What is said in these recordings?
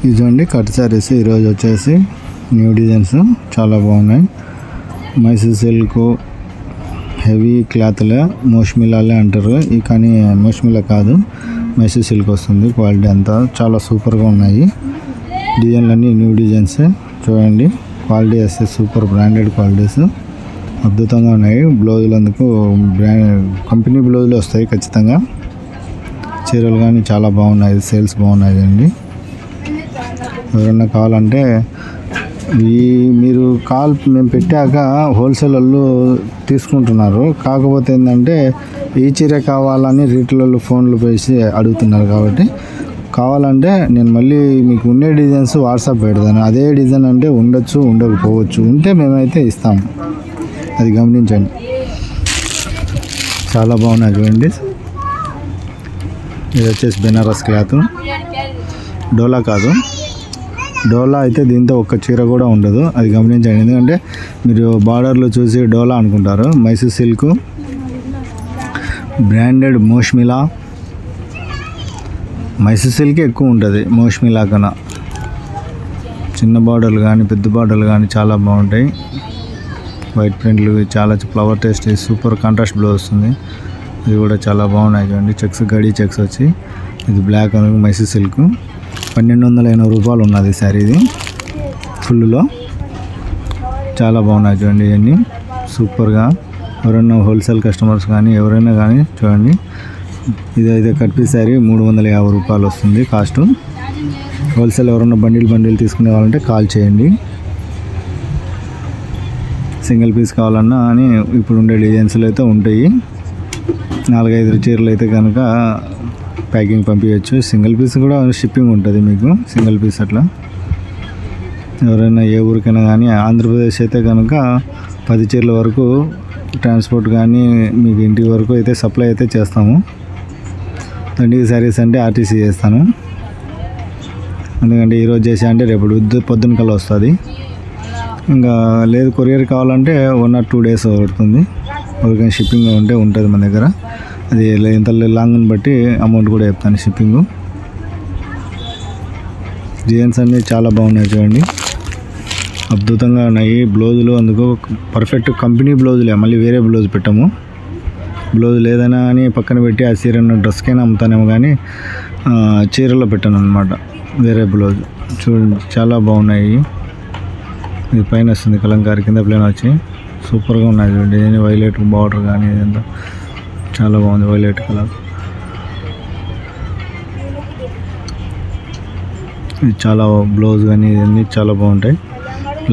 ఇది చూడండి కట్ సారీస్ ఈరోజు వచ్చేసి న్యూ డిజైన్స్ చాలా బాగున్నాయి. మైసూర్ సిల్క్ హెవీ క్లాత్లే మోష్మిలాలే అంటారు, కానీ మోష్మిలా కాదు, మైసూర్ సిల్క్ వస్తుంది. క్వాలిటీ అంతా చాలా సూపర్గా ఉన్నాయి. డిజైన్లన్నీ న్యూ డిజైన్స్ చూడండి. క్వాలిటీ వస్తే సూపర్ బ్రాండెడ్ క్వాలిటీస్ అద్భుతంగా ఉన్నాయి. బ్లౌజులు అందుకు కంపెనీ బ్లౌజులు వస్తాయి ఖచ్చితంగా. చీరలు కానీ చాలా బాగున్నాయి, సేల్స్ బాగున్నాయి అండి. ఎవరైనా కావాలంటే మీరు మేము పెట్టాక హోల్సేల్ వాళ్ళు తీసుకుంటున్నారు. కాకపోతే ఏంటంటే ఈ చీర కావాలని రీటైలర్లు ఫోన్లు వేసి అడుగుతున్నారు. కాబట్టి కావాలంటే నేను మళ్ళీ మీకు ఉండే డిజైన్స్ వాట్సాప్ పెడతాను. అదే డిజైన్ అంటే ఉండొచ్చు, ఉండకపోవచ్చు. ఉంటే మేమైతే ఇస్తాము, అది గమనించండి. చాలా బాగున్నాయి చూడండి. ఇది వచ్చేసి బెనారస్ క్లాత్, డోలా కాదు. డోలా అయితే దీంతో ఒక్క చీర కూడా ఉండదు, అది గమనించండి. ఎందుకంటే మీరు బార్డర్లు చూసి డోలా అనుకుంటారు. మైసూర్ సిల్క్ బ్రాండెడ్ మోష్మిలా. మైసూర్ సిల్క్ ఎక్కువ ఉంటుంది మోష్మిలా కన్నా. చిన్న బార్డర్లు కానీ పెద్ద బార్డర్లు కానీ చాలా బాగుంటాయి. వైట్ ప్రింట్లు చాలా flower taste super contrast blouse వస్తుంది. ఇది కూడా చాలా బాగున్నాయి చూడండి. చెక్స్ గడి చెక్స్ వచ్చి ఇది బ్లాక్ అనేది మైసూర్ సిల్క్ 1280 రూపాయలు ఉన్నది సార్. ఇది ఫుల్లో చాలా బాగున్నాయి చూడండి. ఇవన్నీ సూపర్గా. ఎవరైనా హోల్సేల్ కస్టమర్స్ కానీ ఎవరైనా కానీ చూడండి. ఇదైతే కట్పీ శారీ 350 రూపాయలు వస్తుంది కాస్ట్. హోల్సేల్ ఎవరైనా బండిల్ తీసుకునే వాళ్ళంటే కాల్ చేయండి. సింగిల్ పీస్ కావాలన్నా అని ఇప్పుడు ఉండే డిజైన్స్లో అయితే ఉంటాయి. 4-5 చీరలు అయితే కనుక ప్యాకింగ్ పంపించవచ్చు. సింగిల్ పీస్ కూడా షిప్పింగ్ ఉంటుంది మీకు, సింగిల్ పీస్ అట్లా. ఎవరైనా ఏ ఊరికైనా కానీ ఆంధ్రప్రదేశ్ అయితే కనుక 10 చీరల వరకు ట్రాన్స్పోర్ట్ కానీ మీకు ఇంటి వరకు అయితే సప్లై అయితే చేస్తాము. దండికి శారీస్ అంటే ఆర్టీసీ చేస్తాను. ఎందుకంటే ఈరోజు చేసా అంటే రేపు పొద్దున్న కల్లా వస్తుంది. ఇంకా లేదు కొరియర్ కావాలంటే 1 or 2 days పడుతుంది. ఎవరికైనా షిప్పింగ్ ఉంటే ఉంటుంది మన దగ్గర. అది ఎంత లాంగ్ని బట్టి అమౌంట్ కూడా చెప్తాను షిప్పింగ్. డిజైన్స్ అన్నీ చాలా బాగున్నాయి చూడండి, అద్భుతంగా ఉన్నాయి. బ్లౌజులు అందుకు పర్ఫెక్ట్ కంపెనీ బ్లౌజులే, మళ్ళీ వేరే బ్లౌజ్ పెట్టాము. బ్లౌజ్ లేదైనా కానీ పక్కన పెట్టి ఆ చీరను డ్రెస్కైనా అమ్ముతానేమో కానీ చీరలో పెట్టాను అనమాట వేరే బ్లౌజ్. చూడండి చాలా బాగున్నాయి. ఇది పైన వస్తుంది కలంకారీ, కింద ప్లేన్ వచ్చి సూపర్గా ఉన్నాయి చూడండి. వైలెట్ బార్డర్ కానీ ఇదంతా చాలా బాగుంది, వైలెట్ కలర్. ఇది చాలా బ్లౌజ్ కానీ ఇవన్నీ చాలా బాగుంటాయి.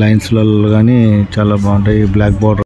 లైన్స్లలో కానీ చాలా బాగుంటాయి. Black border